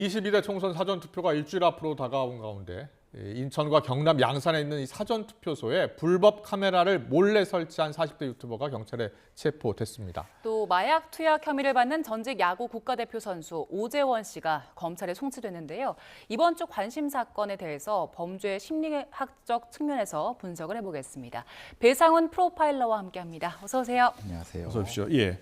22대 총선 사전투표가 일주일 앞으로 다가온 가운데 인천과 경남 양산에 있는 이 사전투표소에 불법 카메라를 몰래 설치한 40대 유튜버가 경찰에 체포됐습니다. 또 마약 투약 혐의를 받는 전직 야구 국가대표 선수 오재원 씨가 검찰에 송치됐는데요. 이번 주 관심 사건에 대해서 범죄 심리학적 측면에서 분석을 해보겠습니다. 배상훈 프로파일러와 함께합니다. 어서 오세요. 안녕하세요. 어서 오십시오. 예.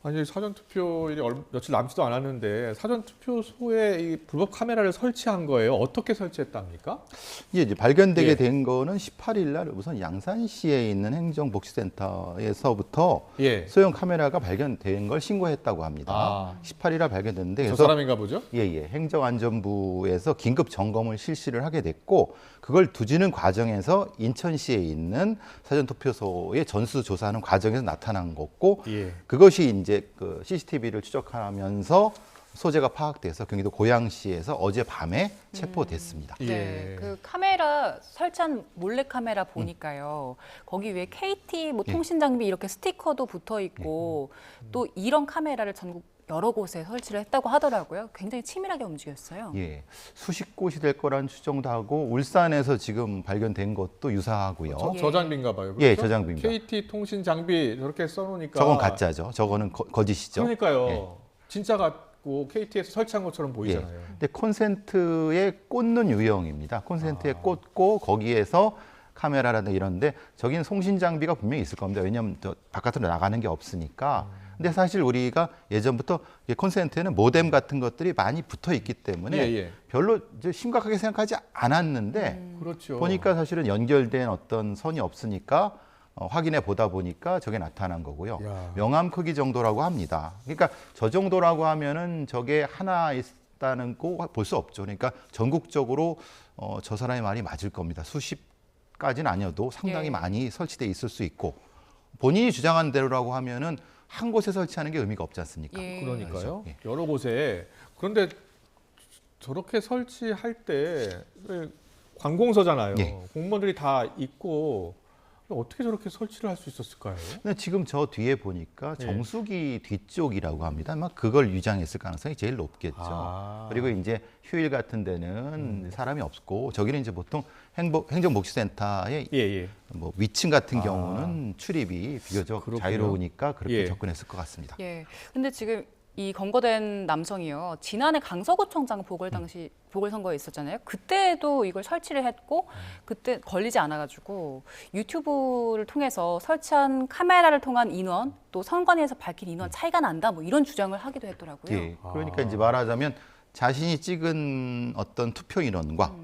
아니 사전투표일이 며칠 남지도 않았는데 사전투표소에 이 불법 카메라를 설치한 거예요. 어떻게 설치했답니까? 이제 발견되게 예. 된 거는 18일 날 우선 양산시에 있는 행정복지센터에서부터 예. 소형 카메라가 발견된 걸 신고했다고 합니다. 18일 날 발견됐는데 저 그래서 사람인가 보죠? 행정안전부에서 긴급 점검을 실시를 하게 됐고 그걸 두지는 과정에서 인천시에 있는 사전투표소에 전수조사하는 과정에서 나타난 거고 예. 그것이 이제 그 CCTV를 추적하면서 소재가 파악돼서 경기도 고양시에서 어젯밤에 체포됐습니다. 예. 네, 그 카메라 설치한 몰래 카메라 보니까요. 거기 위에 KT 뭐 통신 장비 이렇게 스티커도 붙어 있고 또 이런 카메라를 전국 여러 곳에 설치를 했다고 하더라고요. 굉장히 치밀하게 움직였어요. 예, 수십 곳이 될 거란 추정도 하고 울산에서 지금 발견된 것도 유사하고요. 예. 저 장비인가 봐요. 예, 그렇죠? 저 장비입니다. KT 통신 장비 저렇게 써놓으니까 저건 가짜죠. 저거는 거짓이죠. 그러니까요. 예. 진짜 같고 KT에서 설치한 것처럼 보이잖아요. 근데 콘센트에 꽂는 유형입니다. 콘센트에 꽂고 거기에서 카메라라든가 이런데 저기는 송신 장비가 분명히 있을 겁니다. 왜냐하면 저 바깥으로 나가는 게 없으니까. 근데 사실 우리가 예전부터 콘센트에는 모뎀 같은 것들이 많이 붙어 있기 때문에 예. 별로 이제 심각하게 생각하지 않았는데 그렇죠. 보니까 사실은 연결된 어떤 선이 없으니까 확인해 보다 보니까 저게 나타난 거고요. 야. 명암 크기 정도라고 합니다. 그러니까 저 정도라고 하면은 저게 하나 있다는 거 볼 수 없죠. 그러니까 전국적으로 저 사람의 말이 맞을 겁니다. 수십까지는 아니어도 상당히 예. 많이 설치돼 있을 수 있고 본인이 주장한 대로라고 하면은 한 곳에 설치하는 게 의미가 없지 않습니까? 예. 그러니까요. 예. 여러 곳에. 그런데 저렇게 설치할 때 관공서잖아요. 예. 공무원들이 다 있고 어떻게 저렇게 설치를 할 수 있었을까요? 근데 지금 저 뒤에 보니까 예. 정수기 뒤쪽이라고 합니다. 아마 그걸 위장했을 가능성이 제일 높겠죠. 아. 그리고 이제 휴일 같은 데는 사람이 없고 저기는 이제 보통 행정복지센터의 예. 뭐 위층 같은 경우는 출입이 비교적 그렇군요. 자유로우니까 그렇게 예. 접근했을 것 같습니다. 예. 근데 지금 이 검거된 남성이요. 지난해 강서구청장 보궐선거에 있었잖아요. 그때도 이걸 설치를 했고 그때 걸리지 않아가지고 유튜브를 통해서 설치한 카메라를 통한 인원 또 선관위에서 밝힌 인원 차이가 난다 뭐 이런 주장을 하기도 했더라고요. 예. 그러니까 이제 말하자면 자신이 찍은 어떤 투표 인원과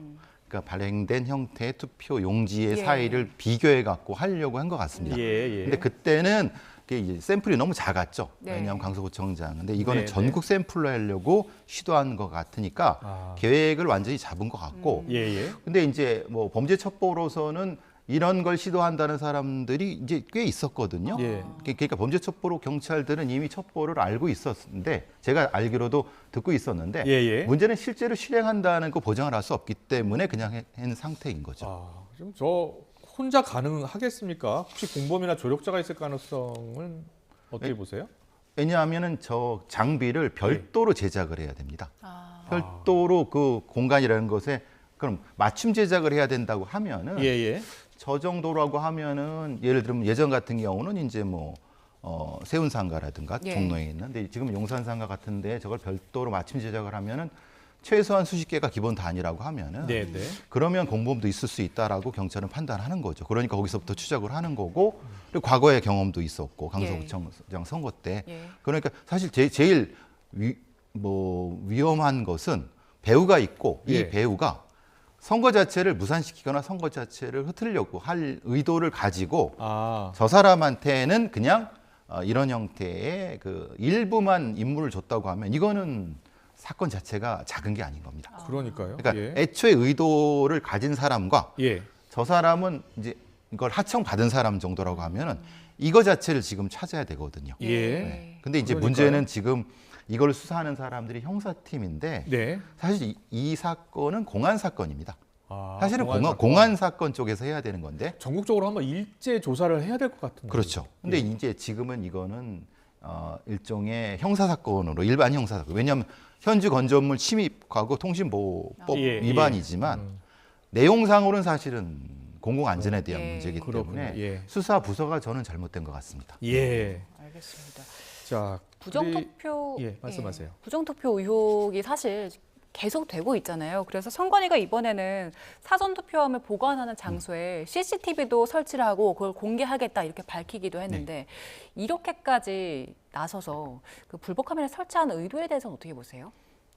그러니까 발행된 형태의 투표 용지의 예. 사이를 비교해 갖고 하려고 한 것 같습니다. 예. 근데 그때는 그게 이제 샘플이 너무 작았죠. 네. 왜냐하면 강서구청장. 근데 이거는 네, 전국 샘플로 하려고 시도한 것 같으니까 계획을 완전히 잡은 것 같고. 예. 근데 이제 뭐 범죄 첩보로서는 이런 걸 시도한다는 사람들이 이제 꽤 있었거든요. 예. 그러니까 범죄 첩보로 경찰들은 이미 첩보를 알고 있었는데 제가 알기로도 듣고 있었는데 예. 문제는 실제로 실행한다는 거 보장을 할 수 없기 때문에 그냥 한 상태인 거죠. 지금 저 혼자 가능하겠습니까? 혹시 공범이나 조력자가 있을 가능성은 어떻게 보세요? 왜냐하면은 저 장비를 별도로 제작을 해야 됩니다. 아. 별도로 그 공간이라는 것에 그럼 맞춤 제작을 해야 된다고 하면은 예. 저 정도라고 하면은 예를 들면 예전 같은 경우는 이제 뭐 세운상가라든가 예. 종로에 있는데 지금 용산상가 같은데 저걸 별도로 맞춤 제작을 하면은 최소한 수십 개가 기본 단위라고 하면은 네. 그러면 공범도 있을 수 있다라고 경찰은 판단하는 거죠. 그러니까 거기서부터 추적을 하는 거고 그리고 과거의 경험도 있었고 강서구청장 선거 때 예. 그러니까 사실 제일 위험한 것은 배우가 있고 예. 이 배우가 선거 자체를 무산시키거나 선거 자체를 흐트리려고 할 의도를 가지고 저 사람한테는 그냥 이런 형태의 그 일부만 임무를 줬다고 하면 이거는 사건 자체가 작은 게 아닌 겁니다. 그러니까요. 그러니까 애초에 의도를 가진 사람과 예. 저 사람은 이제 이걸 하청 받은 사람 정도라고 하면은 이거 자체를 지금 찾아야 되거든요. 예. 근데 이제 그러니까요. 문제는 지금 이걸 수사하는 사람들이 형사팀인데 네. 사실 이 사건은 공안 사건입니다. 아, 사실은 공안 공안 사건 쪽에서 해야 되는 건데 전국적으로 한번 일제 조사를 해야 될 것 같은데. 그렇죠. 근데 이제 지금은 이거는 일종의 형사사건으로 일반 형사사건. 왜냐하면 현주 건조물 침입하고 통신보호법 예, 위반이지만 내용상으로는 사실은 공공안전에 대한 예. 문제이기 그렇군요. 때문에 예. 수사 부서가 저는 잘못된 것 같습니다. 예. 알겠습니다. 자, 부정투표, 예, 말씀하세요. 부정투표 의혹이 사실 계속 되고 있잖아요. 그래서 선관위가 이번에는 사전투표함을 보관하는 장소에 CCTV도 설치를 하고 그걸 공개하겠다 이렇게 밝히기도 했는데 이렇게까지 나서서 그 불법 카메라 설치한 의도에 대해서는 어떻게 보세요?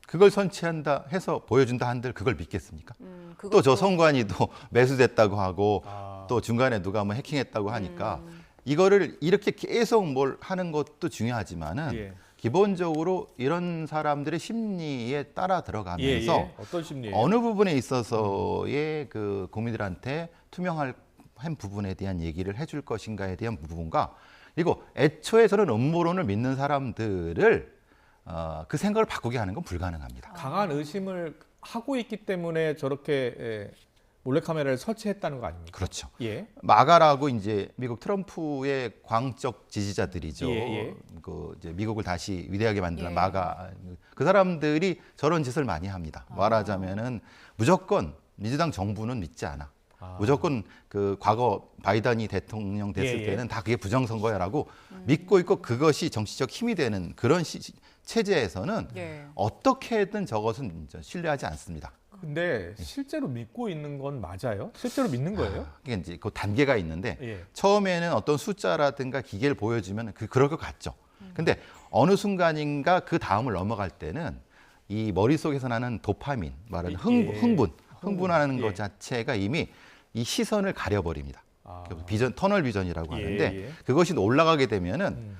그걸 선치한다 해서 보여준다 한들 그걸 믿겠습니까? 또 저 그것도- 선관위도 매수됐다고 하고 아. 또 중간에 누가 뭐 해킹했다고 하니까 이거를 이렇게 계속 뭘 하는 것도 중요하지만은 예. 기본적으로 이런 사람들의 심리에 따라 들어가면서 어떤 심리예요? 어느 부분에 있어서의 그 국민들한테 투명한 부분에 대한 얘기를 해줄 것인가에 대한 부분과 그리고 애초에 저는 음모론을 믿는 사람들을 그 생각을 바꾸게 하는 건 불가능합니다. 강한 의심을 하고 있기 때문에 저렇게 몰래카메라를 설치했다는 거 아닙니까? 그렇죠. 예. 마가라고 이제 미국 트럼프의 광적 지지자들이죠. 예, 예. 그 이제 미국을 다시 위대하게 만드는 예. 마가 그 사람들이 저런 짓을 많이 합니다. 말하자면은 무조건 민주당 정부는 믿지 않아. 무조건 그 과거 바이든이 대통령 됐을 예, 예. 때는 다 그게 부정선거야라고 믿고 있고 그것이 정치적 힘이 되는 그런 체제에서는 예. 어떻게든 저것은 신뢰하지 않습니다. 근데 실제로 믿고 있는 건 맞아요? 실제로 믿는 거예요? 이게 이제 그 단계가 있는데 예. 처음에는 어떤 숫자라든가 기계를 보여주면 그럴 것 같죠. 근데 어느 순간인가 그 다음을 넘어갈 때는 이 머릿속에서 나는 도파민, 말하는 예. 흥분하는 예. 것 자체가 이미 이 시선을 가려버립니다. 아. 터널 비전이라고 예, 하는데 예. 그것이 올라가게 되면은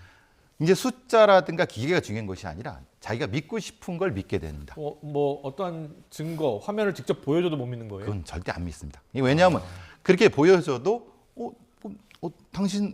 이제 숫자라든가 기계가 중요한 것이 아니라 자기가 믿고 싶은 걸 믿게 됩니다. 뭐 어떠한 증거, 화면을 직접 보여줘도 못 믿는 거예요? 그건 절대 안 믿습니다. 이게 왜냐하면 그렇게 보여줘도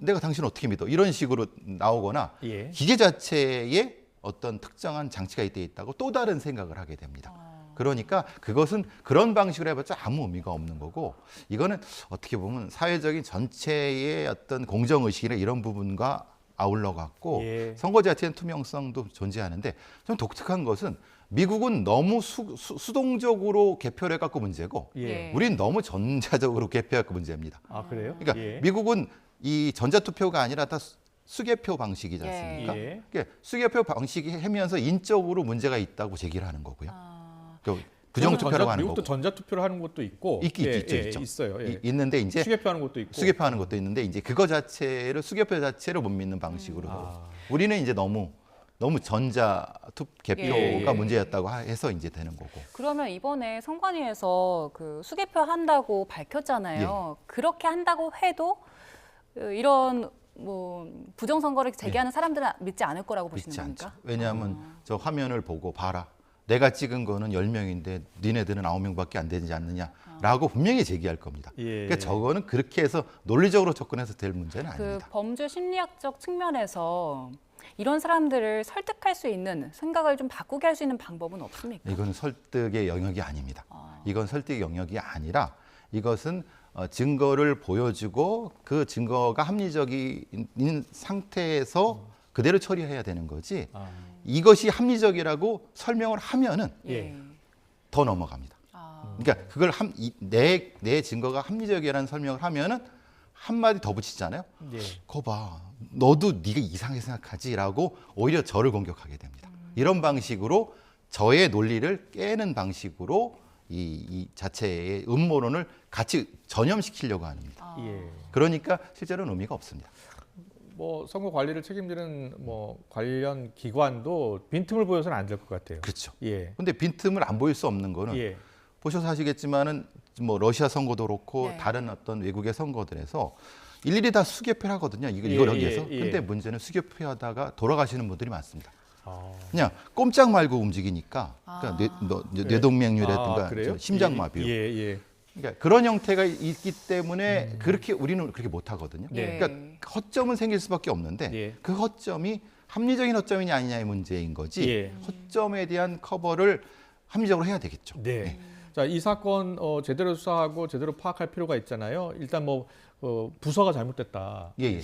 내가 당신 어떻게 믿어? 이런 식으로 나오거나 예. 기계 자체에 어떤 특정한 장치가 있다고 또 다른 생각을 하게 됩니다. 그러니까 그것은 그런 방식으로 해봤자 아무 의미가 없는 거고 이거는 어떻게 보면 사회적인 전체의 어떤 공정의식이나 이런 부분과 아울러 갖고 예. 선거 자체의 투명성도 존재하는데 좀 독특한 것은 미국은 너무 수동적으로 개표를 해갖고 문제고 예. 우리는 너무 전자적으로 개표해갖고 문제입니다. 아, 그래요? 그러니까 예. 미국은 이 전자투표가 아니라 다 수개표 방식이지 않습니까? 예. 그러니까 수개표 방식이 하면서 인적으로 문제가 있다고 제기를 하는 거고요. 그 그러면 부정투표라고 하는 미국도 거고. 전자투표를 하는 곳도 있고 있죠. 있어요. 예. 있는데 이제 수개표하는 곳도 있고. 수개표하는 것도 있는데 이제 그거 자체를 수개표 자체를 못 믿는 방식으로 우리는 이제 너무 전자 개표가 예. 문제였다고 해서 이제 되는 거고. 그러면 이번에 선관위에서 그 수개표 한다고 밝혔잖아요. 그렇게 한다고 해도 이런 뭐 부정선거를 제기하는 사람들은 믿지 않을 거라고 보시는 믿지 않죠. 겁니까? 왜냐하면 저 화면을 보고 봐라. 내가 찍은 거는 10명인데 니네들은 9명밖에 안 되지 않느냐라고 분명히 제기할 겁니다. 예. 그러니까 저거는 그렇게 해서 논리적으로 접근해서 될 문제는 그 아닙니다. 범죄 심리학적 측면에서 이런 사람들을 설득할 수 있는 생각을 좀 바꾸게 할 수 있는 방법은 없습니까? 이건 설득의 영역이 아닙니다. 이건 설득의 영역이 아니라 이것은 증거를 보여주고 그 증거가 합리적인 상태에서 그대로 처리해야 되는 거지. 이것이 합리적이라고 설명을 하면은 예. 더 넘어갑니다. 그러니까 그걸 내 증거가 합리적이라는 설명을 하면은 한마디 더 붙이잖아요. 예. 거 봐. 너도 네가 이상하게 생각하지라고 오히려 저를 공격하게 됩니다. 이런 방식으로 저의 논리를 깨는 방식으로 이 자체의 음모론을 같이 전염시키려고 합니다. 예. 그러니까 실제로는 의미가 없습니다. 뭐 선거 관리를 책임지는 뭐 관련 기관도 빈틈을 보여서는 안 될 것 같아요. 그렇죠. 예. 근데 빈틈을 안 보일 수 없는 거는 예. 보셔서 아시겠지만은 뭐 러시아 선거도 그렇고 네. 다른 어떤 외국의 선거들에서 일일이 다 수개표를 하거든요. 이걸 예, 하기 위해서. 예, 예. 근데 문제는 수개표하다가 돌아가시는 분들이 많습니다. 아. 그냥 꼼짝 말고 움직이니까 그러니까 뇌동맥류라든가 그래요? 심장마비로. 예, 예. 그러니까 그런 형태가 있기 때문에 그렇게 우리는 그렇게 못 하거든요. 네. 그러니까 허점은 생길 수밖에 없는데 예. 그 허점이 합리적인 허점이냐 아니냐의 문제인 거지. 예. 허점에 대한 커버를 합리적으로 해야 되겠죠. 네. 자, 이 사건 제대로 수사하고 제대로 파악할 필요가 있잖아요. 일단 뭐 부서가 잘못됐다. 예, 예.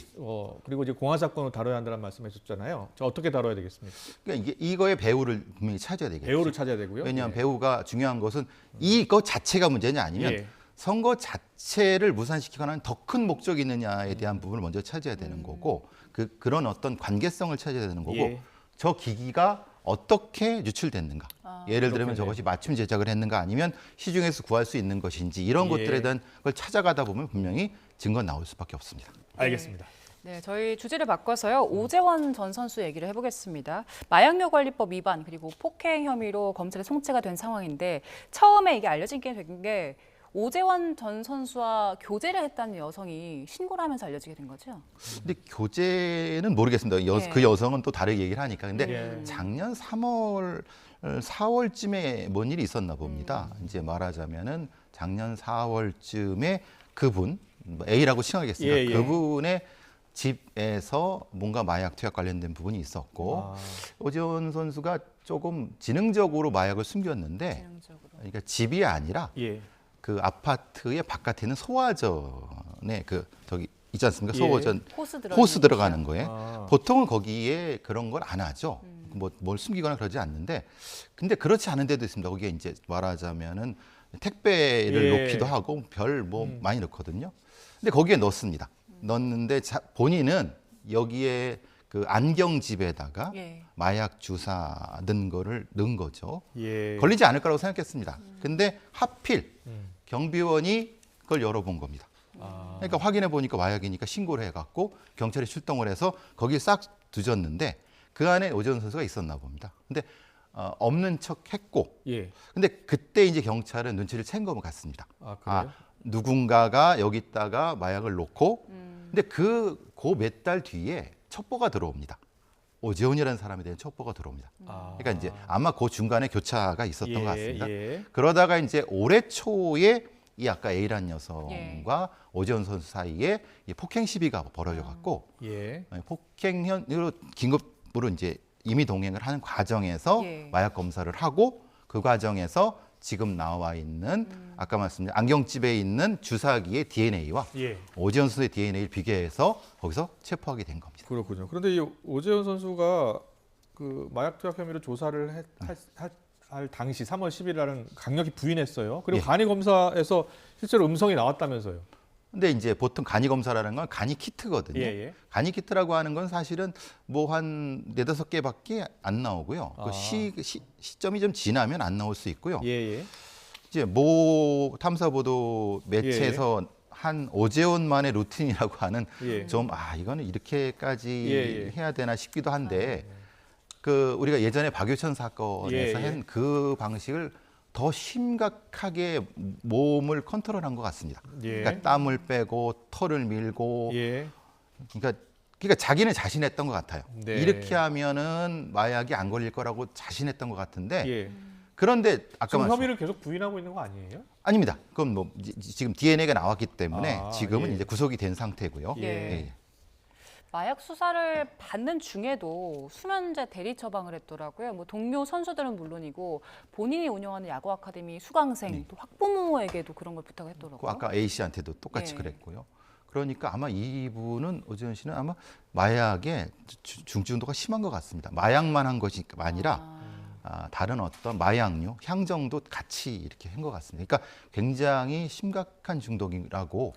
그리고 이제 공안 사건을 다뤄야 한다는 말씀하셨잖아요. 저 어떻게 다뤄야 되겠습니까? 그러니까 이거의 배우를 분명히 찾아야 되겠죠. 배우를 찾아야 되고요. 왜냐하면 예. 배우가 중요한 것은 이거 자체가 문제냐 아니면 예. 선거 자체를 무산시키거나 하는 더 큰 목적이 있느냐에 대한 부분을 먼저 찾아야 되는 거고 그런 어떤 관계성을 찾아야 되는 거고 예. 저 기기가 어떻게 유출됐는가. 예를 들면 그렇겠네요. 저것이 맞춤 제작을 했는가 아니면 시중에서 구할 수 있는 것인지 이런 예. 것들에 대한 걸 찾아가다 보면 분명히 증거 나올 수밖에 없습니다. 알겠습니다. 네, 저희 주제를 바꿔서요. 오재원 전 선수 얘기를 해보겠습니다. 마약류 관리법 위반 그리고 폭행 혐의로 검찰에 송치가 된 상황인데 처음에 이게 알려진 게 된 게 오재원 전 선수와 교제를 했다는 여성이 신고를 하면서 알려지게 된 거죠. 근데 교제는 모르겠습니다. 예. 그 여성은 또 다르게 얘기를 하니까. 근데 예. 작년 3월, 4월쯤에 뭔 일이 있었나 봅니다. 이제 말하자면은 작년 4월쯤에 그분, A라고 칭하겠습니다. 예, 예. 그분의 집에서 뭔가 마약 투약 관련된 부분이 있었고 아. 오재원 선수가 조금 지능적으로 마약을 숨겼는데 개인적으로. 그러니까 집이 아니라 예. 그 아파트의 바깥에 있는 소화전에 저기 있지 않습니까? 예. 소화전 호스 호스 들어가는 거에 아. 보통은 거기에 그런 걸 안 하죠. 뭘 숨기거나 그러지 않는데 근데 그렇지 않은 데도 있습니다. 거기에 이제 말하자면은 택배를 예. 놓기도 하고 별 많이 넣거든요. 근데 거기에 넣습니다. 넣는데 본인은 여기에 그 안경집에다가 예. 마약 주사 넣은 거를 넣은 거죠. 예. 걸리지 않을 거라고 생각했습니다. 근데 하필 음. 경비원이 그걸 열어본 겁니다. 아. 그러니까 확인해 보니까 마약이니까 신고를 해갖고 경찰이 출동을 해서 거기 싹 뒤졌는데 그 안에 오재원 선수가 있었나 봅니다. 근데 없는 척 했고 예. 근데 그때 이제 경찰은 눈치를 챈 것 같습니다. 아, 그래요? 누군가가 여기다가 마약을 놓고 근데 그 몇 달 뒤에 첩보가 들어옵니다. 오재원이라는 사람에 대한 첩보가 들어옵니다. 아. 그러니까 이제 아마 그 중간에 교차가 있었던 것 같습니다. 예. 그러다가 이제 올해 초에 이 아까 A라는 여성과 오재원 선수 사이에 이 폭행 시비가 벌어져 갖고 예. 폭행으로 긴급으로 이제 임의 동행을 하는 과정에서 예. 마약 검사를 하고 그 과정에서 지금 나와 있는 아까 말씀드린 안경집에 있는 주사기의 DNA와 예. 오재원 선수의 DNA를 비교해서 거기서 체포하게 된 겁니다. 그렇군요. 그런데 이 오재원 선수가 그 마약 투약 혐의로 조사를 할 당시 3월 10일 날은 강력히 부인했어요. 그리고 예. 간이 검사에서 실제로 음성이 나왔다면서요. 근데 이제 보통 간이 검사라는 건 간이 키트거든요. 예. 간이 키트라고 하는 건 사실은 뭐 한 4-5개밖에 안 나오고요. 아. 그 시점이 좀 지나면 안 나올 수 있고요. 예. 이제 모 탐사보도 매체에서 한 오재원만의 루틴이라고 하는 예. 좀 이거는 이렇게까지 예. 해야 되나 싶기도 한데 그 우리가 예전에 박유천 사건에서 예. 한 그 방식을 더 심각하게 몸을 컨트롤한 것 같습니다. 예. 그러니까 땀을 빼고 털을 밀고 예. 그러니까 자기는 자신했던 것 같아요. 네. 이렇게 하면은 마약이 안 걸릴 거라고 자신했던 것 같은데 예. 그런데 아까 지금 말씀 혐의를 계속 부인하고 있는 거 아니에요? 아닙니다. 그건 뭐 지금 DNA가 나왔기 때문에 아, 지금은 예. 이제 구속이 된 상태고요. 예. 마약 수사를 받는 중에도 수면제 대리 처방을 했더라고요. 뭐 동료 선수들은 물론이고 본인이 운영하는 야구 아카데미 수강생 또 학부모에게도 그런 걸 부탁했더라고요. 그 아까 A 씨한테도 똑같이 예. 그랬고요. 그러니까 아마 이분은 오재원 씨는 아마 마약의 중증도가 심한 것 같습니다. 마약만 한 것이 아니라 다른 어떤 마약류, 향정도 같이 이렇게 한 것 같습니다. 그러니까 굉장히 심각한 중독이라고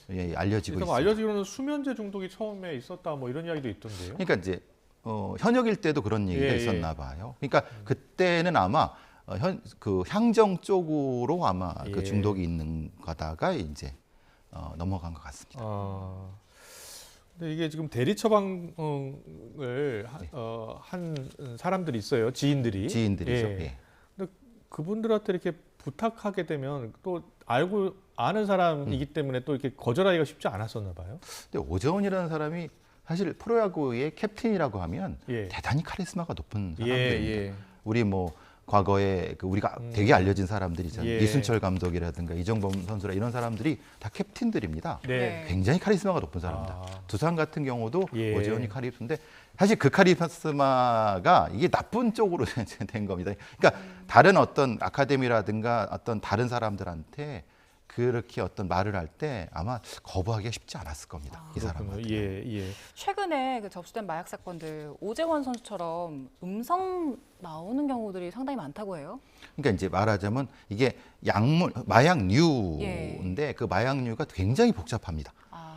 알려지고 일단 있습니다. 알려지기로는 수면제 중독이 처음에 있었다 뭐 이런 이야기도 있던데요. 그러니까 이제 현역일 때도 그런 얘기가 예, 있었나 봐요. 그러니까 그때는 아마 그 향정 쪽으로 아마 예. 그 중독이 있는 거다가 이제 넘어간 것 같습니다. 근데 이게 지금 대리 처방을 한 사람들이 있어요. 지인들이죠. 예. 근데 그분들한테 이렇게 부탁하게 되면 또 알고 아는 사람이기 때문에 또 이렇게 거절하기가 쉽지 않았었나 봐요. 근데 오재원이라는 사람이 사실 프로야구의 캡틴이라고 하면 예. 대단히 카리스마가 높은 예, 사람들입니다. 예. 우리 뭐 과거에 우리가 되게 알려진 사람들이잖아요. 예. 이순철 감독이라든가 이정범 선수라 이런 사람들이 다 캡틴들입니다. 네. 굉장히 카리스마가 높은 사람입니다. 두산 같은 경우도 예. 오재원이 카리스마인데 사실 그 카리스마가 이게 나쁜 쪽으로 된 겁니다. 그러니까 다른 어떤 아카데미라든가 어떤 다른 사람들한테 그렇게 어떤 말을 할 때 아마 거부하기가 쉽지 않았을 겁니다. 이 사람은. 예. 최근에 그 접수된 마약 사건들 오재원 선수처럼 음성 나오는 경우들이 상당히 많다고 해요. 그러니까 이제 말하자면 이게 약물 마약류인데 그 마약류가 굉장히 복잡합니다.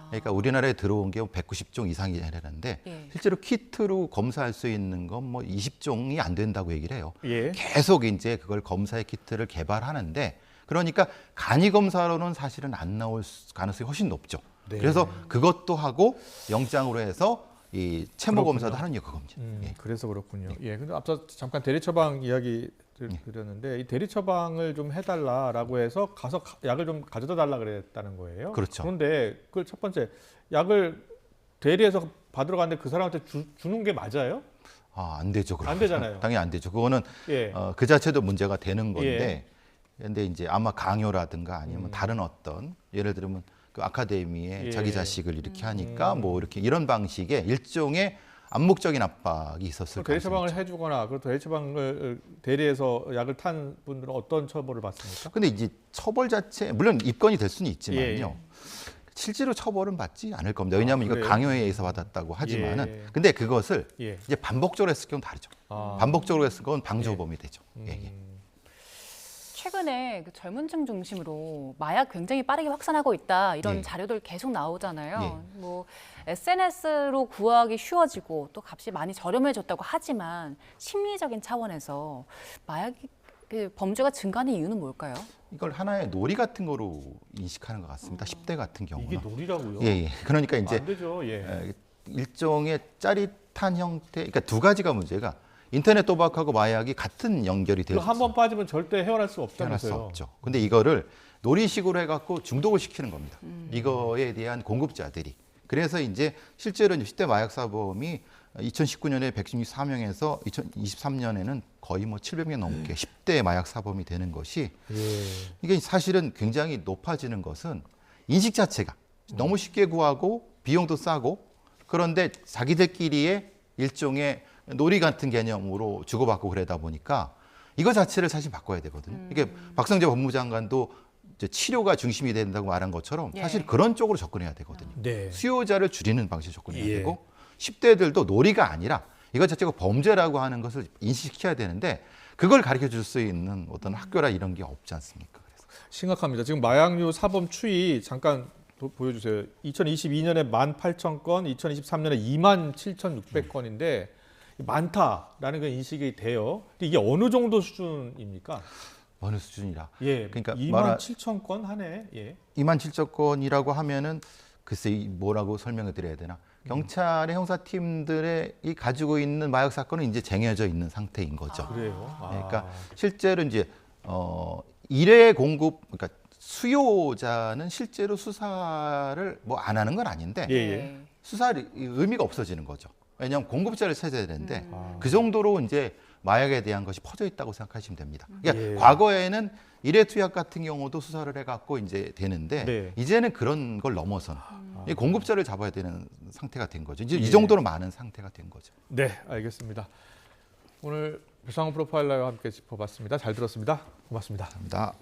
그러니까 우리나라에 들어온 게 190종 이상이 되는데 실제로 키트로 검사할 수 있는 건 뭐 20종이 안 된다고 얘기를 해요. 계속 이제 그걸 검사의 키트를 개발하는데 그러니까 간이 검사로는 사실은 안 나올 가능성이 훨씬 높죠. 그래서 그것도 하고 영장으로 해서 이 채모 검사도 하는 그겁니다. 그래서 그렇군요. 근데 앞서 잠깐 대리 처방 이야기 드렸는데 이 대리 처방을 좀 해달라라고 해서 가서 약을 좀 가져다 달라 그랬다는 거예요. 그렇죠. 그런데 그 첫 번째 약을 대리해서 받으러 갔는데 그 사람한테 주는 게 맞아요? 안 되죠. 안 되잖아요. 당연히 안 되죠. 그거는 그 자체도 문제가 되는 건데, 근데 이제 아마 강요라든가 아니면 다른 어떤 예를 들면 그 아카데미에 자기 자식을 이렇게 하니까 뭐 이렇게 이런 방식의 일종의 암묵적인 압박이 있었을 대리 가능성이 처방을 있죠. 해주거나 그 대리 처방을 대리해서 약을 탄 분들은 어떤 처벌을 받습니까? 근데 이제 처벌 자체 물론 입건이 될 수는 있지만요. 실제로 처벌은 받지 않을 겁니다. 왜냐하면 이거 그래요? 강요에 의해서 받았다고 하지만은 근데 그것을 이제 반복적으로 했을 경우는 다르죠. 반복적으로 했을 건 방조범이 되죠. 최근에 그 젊은층 중심으로 마약 굉장히 빠르게 확산하고 있다 이런 예. 자료들 계속 나오잖아요. 뭐 SNS로 구하기 쉬워지고 또 값이 많이 저렴해졌다고 하지만 심리적인 차원에서 마약이 그 범죄가 증가하는 이유는 뭘까요? 이걸 하나의 놀이 같은 거로 인식하는 것 같습니다. 10대 같은 경우는. 이게 놀이라고요? 그러니까 이제 안 되죠. 일종의 짜릿한 형태, 그러니까 두 가지가 문제가 인터넷 도박하고 마약이 같은 연결이 되어 한 번 빠지면 절대 헤어날 수 해낼 수 없다면서요. 없죠. 근데 이거를 놀이식으로 해갖고 중독을 시키는 겁니다. 이거에 대한 공급자들이. 그래서 이제 실제로 10대 마약 사범이 2019년에 164명에서 2023년에는 거의 뭐 700명 넘게 10대 마약 사범이 되는 것이 이게 사실은 굉장히 높아지는 것은 인식 자체가 너무 쉽게 구하고 비용도 싸고 그런데 자기들끼리의 일종의 놀이 같은 개념으로 주고받고 그러다 보니까 이거 자체를 사실 바꿔야 되거든요. 이게 박성재 법무장관도 이제 치료가 중심이 된다고 말한 것처럼 사실 그런 쪽으로 접근해야 되거든요. 수요자를 줄이는 방식으로 접근해야 되고 10대들도 놀이가 아니라 이것 자체가 범죄라고 하는 것을 인식시켜야 되는데 그걸 가르쳐 줄 수 있는 어떤 학교라 이런 게 없지 않습니까? 그래서. 심각합니다. 지금 마약류 사범 추이 잠깐 보여주세요. 2022년에 18,000건, 2023년에 27,600건인데 많다라는 그 인식이 돼요. 근데 이게 어느 정도 수준입니까? 어느 수준이라. 그러니까 27,000건 하네. 27,000건이라고 하면은 글쎄 뭐라고 설명을 드려야 되나? 경찰의 형사팀들의 이 가지고 있는 마약 사건은 이제 쟁여져 있는 상태인 거죠. 그래요. 그러니까 실제로 이제 일회 공급, 그러니까 수요자는 실제로 수사를 뭐 안 하는 건 아닌데 수사 의미가 없어지는 거죠. 왜냐하면 공급자를 찾아야 되는데 그 정도로 이제 마약에 대한 것이 퍼져 있다고 생각하시면 됩니다. 그러니까 과거에는 일회 투약 같은 경우도 수사를 해갖고 이제 되는데 이제는 그런 걸 넘어선 공급자를 잡아야 되는 상태가 된 거죠. 이제 이 정도로 많은 상태가 된 거죠. 네, 알겠습니다. 오늘 배상훈 프로파일러와 함께 짚어봤습니다. 잘 들었습니다. 고맙습니다. 감사합니다.